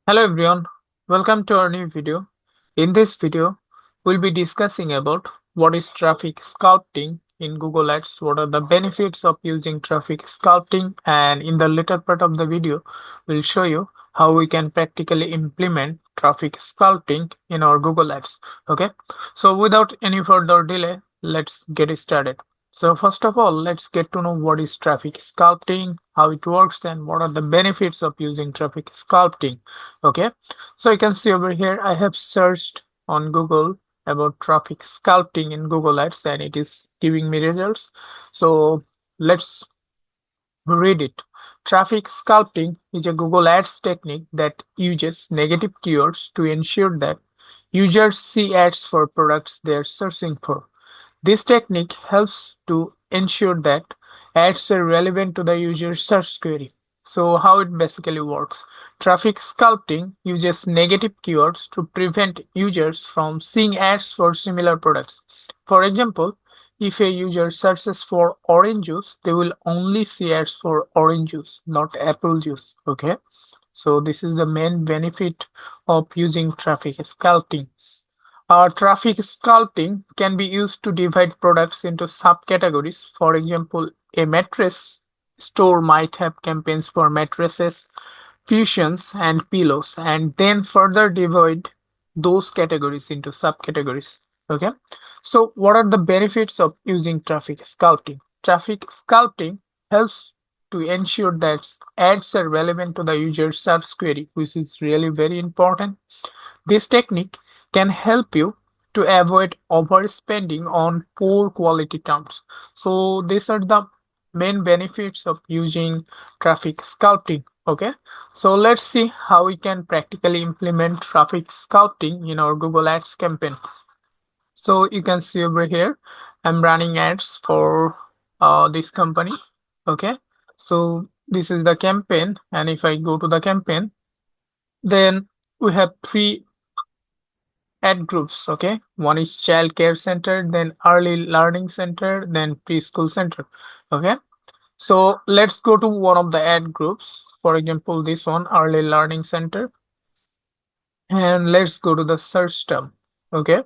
Hello everyone, welcome to our new video. In this video, we'll be discussing about what is traffic sculpting in Google Ads, what are the benefits of using traffic sculpting, and in the later part of the video, we'll show you how we can practically implement traffic sculpting in our Google Ads. Okay, so without any further delay, let's get started. So first of all, let's get to know what is traffic sculpting, how it works, and what are the benefits of using traffic sculpting. Okay, so you can see over here I have searched on Google about traffic sculpting in Google Ads and it is giving me results. So let's read it. Traffic sculpting is a Google Ads technique that uses negative keywords to ensure that users see ads for products they're searching for. This technique helps to ensure that ads are relevant to the user's search query. So how it basically works. Traffic sculpting uses negative keywords to prevent users from seeing ads for similar products. For example, if a user searches for orange juice, they will only see ads for orange juice, not apple juice. Okay. So this is the main benefit of using traffic sculpting. Traffic sculpting can be used to divide products into subcategories. For example, a mattress store might have campaigns for mattresses, cushions, and pillows, and then further divide those categories into subcategories. Okay, so what are the benefits of using traffic sculpting? Traffic sculpting helps to ensure that ads are relevant to the user's search query, which is really very important. This technique can help you to avoid overspending on poor quality terms. So these are the main benefits of using traffic sculpting. Okay, so let's see how we can practically implement traffic sculpting in our Google Ads campaign. So you can see over here, I'm running ads for this company. Okay, so this is the campaign, and if I go to the campaign, then we have three ad groups. Okay, one is child care center, then early learning center, then preschool center. Okay, so let's go to one of the ad groups, for example this one, early learning center, and let's go to the search term. Okay,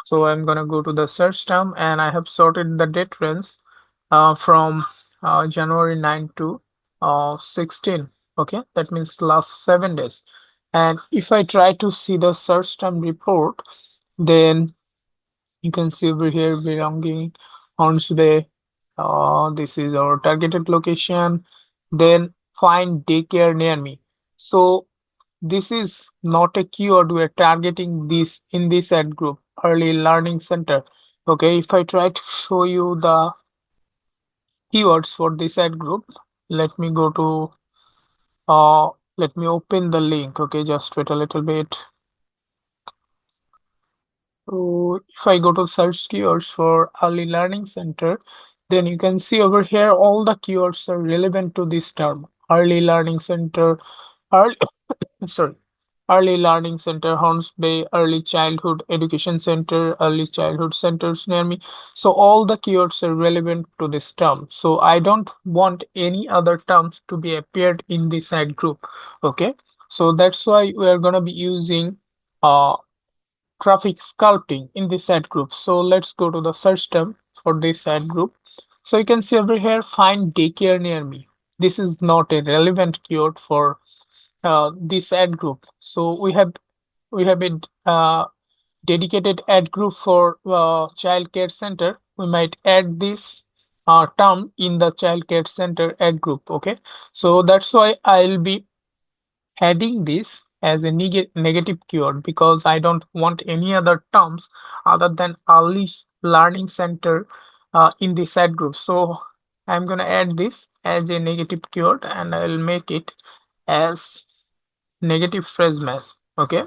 so I'm gonna go to the search term and I have sorted the date range from January 9 to 16. Okay, that means last 7 days. And if I try to see the search term report, then you can see over here belonging Hornsby. This is our targeted location. Then find daycare near me. So this is not a keyword we are targeting this in this ad group, early learning center. Okay, if I try to show you the keywords for this ad group, let me go to let me open the link. Okay, just wait a little bit. So if I go to search keywords for early learning center, then you can see over here all the keywords are relevant to this term. Early learning center, early sorry, early learning center, Hornsby, early childhood education center, early childhood centers near me. So all the keywords are relevant to this term. So I don't want any other terms to be appeared in this ad group. Okay, so that's why we are gonna be using traffic sculpting in this ad group. So let's go to the search term for this ad group. So you can see over here, find daycare near me. This is not a relevant keyword for this ad group. So we have a dedicated ad group for child care center. We might add this term in the child care center ad group. Okay, so that's why I'll be adding this as a negative keyword because I don't want any other terms other than early learning center in this ad group. So I'm gonna add this as a negative keyword and I'll make it as negative phrase match. Okay,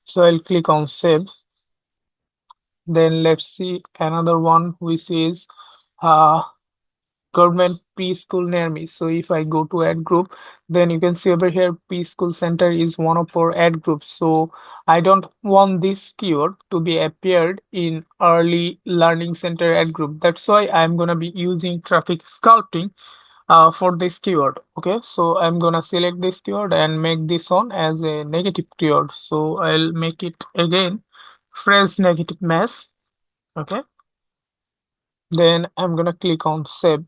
so I'll click on save. Then let's see another one which is government preschool near me. So if I go to ad group, then you can see over here preschool center is one of our ad groups. So I don't want this keyword to be appeared in early learning center ad group. That's why I'm gonna be using traffic sculpting for this keyword. Okay, so I'm gonna select this keyword and make this one as a negative keyword. So I'll make it again phrase negative mass. Okay, then I'm gonna click on save.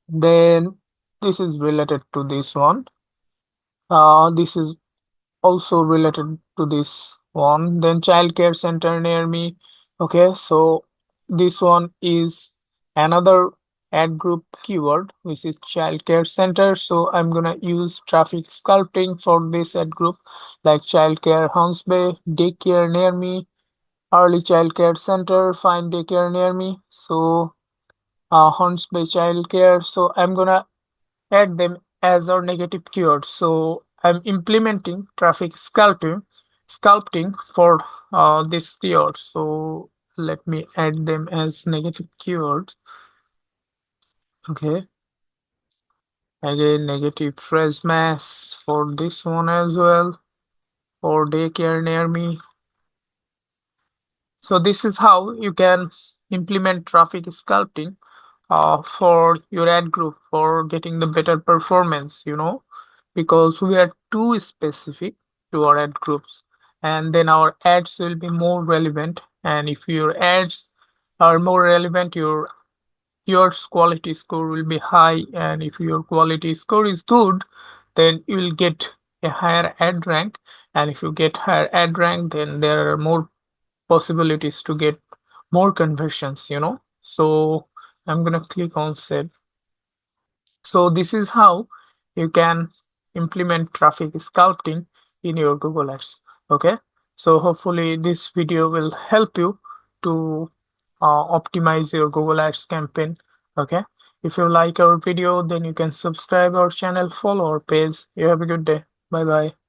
Then this is related to this one. This is also related to this one. Then child care center near me. Okay, so this one is another ad group keyword, which is child care center. So I'm gonna use traffic sculpting for this ad group, like child care Huntsbay, daycare near me, early child care center, find daycare near me. So Huntsbay child care. So I'm gonna add them as our negative keywords. So I'm implementing traffic sculpting for this keyword. So let me add them as negative keywords. Okay. Again, negative phrase mass for this one as well. For daycare near me. So this is how you can implement traffic sculpting for your ad group for getting the better performance, because we are too specific to our ad groups, and then our ads will be more relevant. And if your ads are more relevant, your quality score will be high, and if your quality score is good, then you will get a higher ad rank. And if you get higher ad rank, then there are more possibilities to get more conversions. So I'm gonna click on save. So this is how you can implement traffic sculpting in your Google Ads. Okay, so hopefully this video will help you to optimize your Google Ads campaign. Okay, if you like our video, then you can subscribe our channel, follow our page. You have a good day. Bye bye.